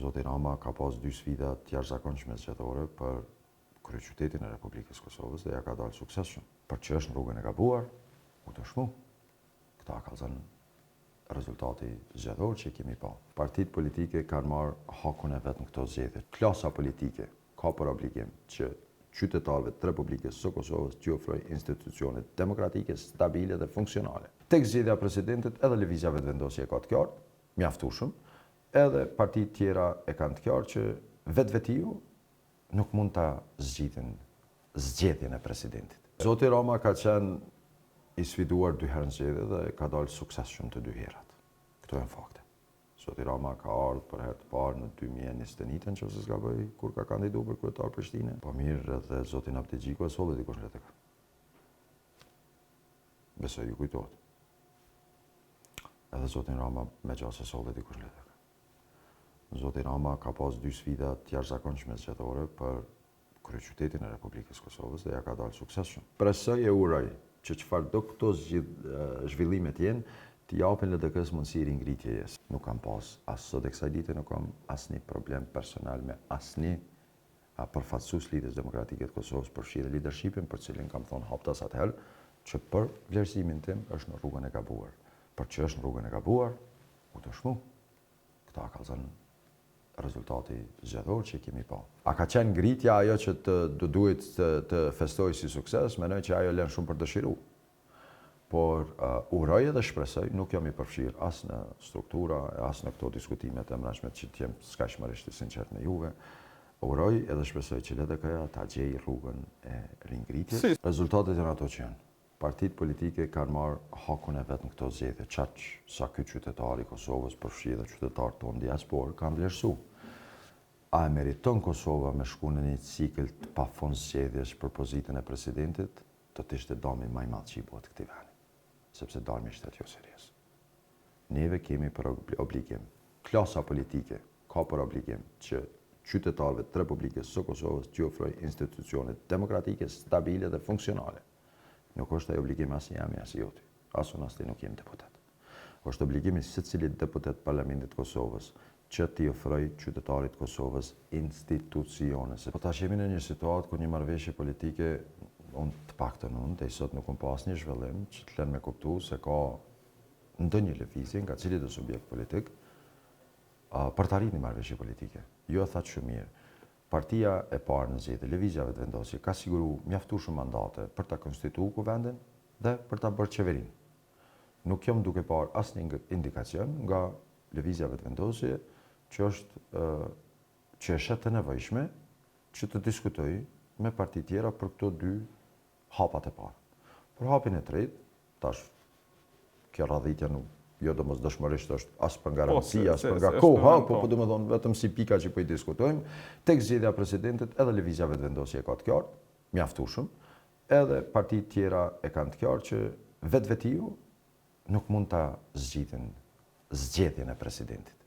Zoti Rama ka pas 2 sfida të jashtëzakonshme zgjedhore për kryeqytetin e Republikës Kosovës dhe ja ka dalë suksesshëm. Për që është në rrugën e gabuar, u dëshmu. Këta ka zënë rezultati zgjedhor që kemi pa. Partitë politike kanë marrë hakun e vetë në këto zgjedhje. Klasa politike ka për obligim që qytetarëve të Republikës së Kosovës t'i ofrojë institucione demokratike, stabile dhe funksionale. Tek zgjedhja e presidentit edhe lëvizja vetëvendosje ka të qartë, mjaftueshëm, edhe partitë tjera e kanë të qartë që vetvetiu nuk mund ta zgjidhin zgjedhjen e presidentit. Zoti Rama ka qenë i sfiduar 2 herë në zgjedhje dhe ka dalë suksesshëm të 2 herat. Këto janë fakte. Zoti Rama ka ardhur për herë të parë në 2021, nëse s'ka bëj, kur ka kandiduar për kryetar Prishtinë. Po mirë, edhe zoti Nabti Xhiku e solli dikush nga tek. Besoj ju kujtohet. Edhe zoti Rama me gjasë solli dikush nga tek. Zoti Rama ka pas 2 sfida të jashtëzakonshme zgjedhore për kryeqytetin e Republikës Kosovës dhe ja ka dalë suksesshëm. Presoj e uroj që çfarë do këto zhvillimet jenë, të japin LDK-s mundësi ringritjeje. Nuk kam pas as sot e kësaj dite, nuk kam asnjë problem personal me asnjë përfaqësues lidhjes demokratike të Kosovës, përfshirë leadershipin, për cilin kam thonë haptas atëherë që për vlerësimin tim është në rrugën e gabuar. Për që është në rrugën e gabuar, u dëshmu. Këta ka zënë rezultati zgjedhor që kemi pa. A ka qenë ngritja ajo që duhet të festojë si sukses? Mendoj që ajo lën shumë për dëshiru. Por uroj dhe shpresoj, nuk jam i përfshirë as në struktura, as në këto diskutimet e mbrëmshme që t'jem skajshmërisht i sinqert me juve. Uroj edhe shpresoj që LDK-ja ta gjejë rrugën e ringritjes. Rezultatet janë ato që janë. Partitë politike kanë marrë hakun e vetë në këto zgjedhje, çaq sa ky qytetar i Kosovës, përfshirë dhe qytetarët tonë diasporë, kanë vlerësuar. A e meriton Kosova me shku në një cikël të pafund zgjedhjes për pozitën e presidentit, do të ishte dami më i madh që i bëhet këtij vendi, sepse dami është jo serioz. Neve kemi për obligim, klasa politike ka për obligim që qytetarëve të Republikës së Kosovës t'i ofrojë institucione demokratike, stabile dhe funksionale. Nuk është ai obligim as jam as joti, as unë as ti nuk jem deputet. Është obligimi secilit deputet Parlamentit Kosovës që t'i ofrojë qytetarit Kosovës institucione. Po tash jemi në një situatë ku një marrëveshje politike, unë të paktën unë, deri sot nuk kam pas një zhvillim që të lënë me kuptu se ka ndonjë lëvizje nga cili do subjekt politik për të arritur një marrëveshje politike. Jo e thatë shumë mirë. Partia e parë në zgjedhje, lëvizja vetëvendosje, ka siguru mjaftueshëm mandate për ta konstituuar kuvendin dhe për ta bërë qeverinë. Nuk jam duke parë asnjë indikacion nga lëvizja vetëvendosje që është të nevojshme që të diskutoj me parti tjera për këto 2 hapat e parë. Për hapin e tretë, tash kjo radhitja nuk jo domosdoshmërisht është as për garanci, as për nga koha, po domethënë vetëm si pika që po i diskutojmë, tek zgjedhja e presidentit edhe lëvizja vetëvendosje ka të qartë, mjaftueshëm, edhe partitë tjera e kanë të qartë që vetvetiu nuk mund ta zgjidhin zgjedhjen e presidentit.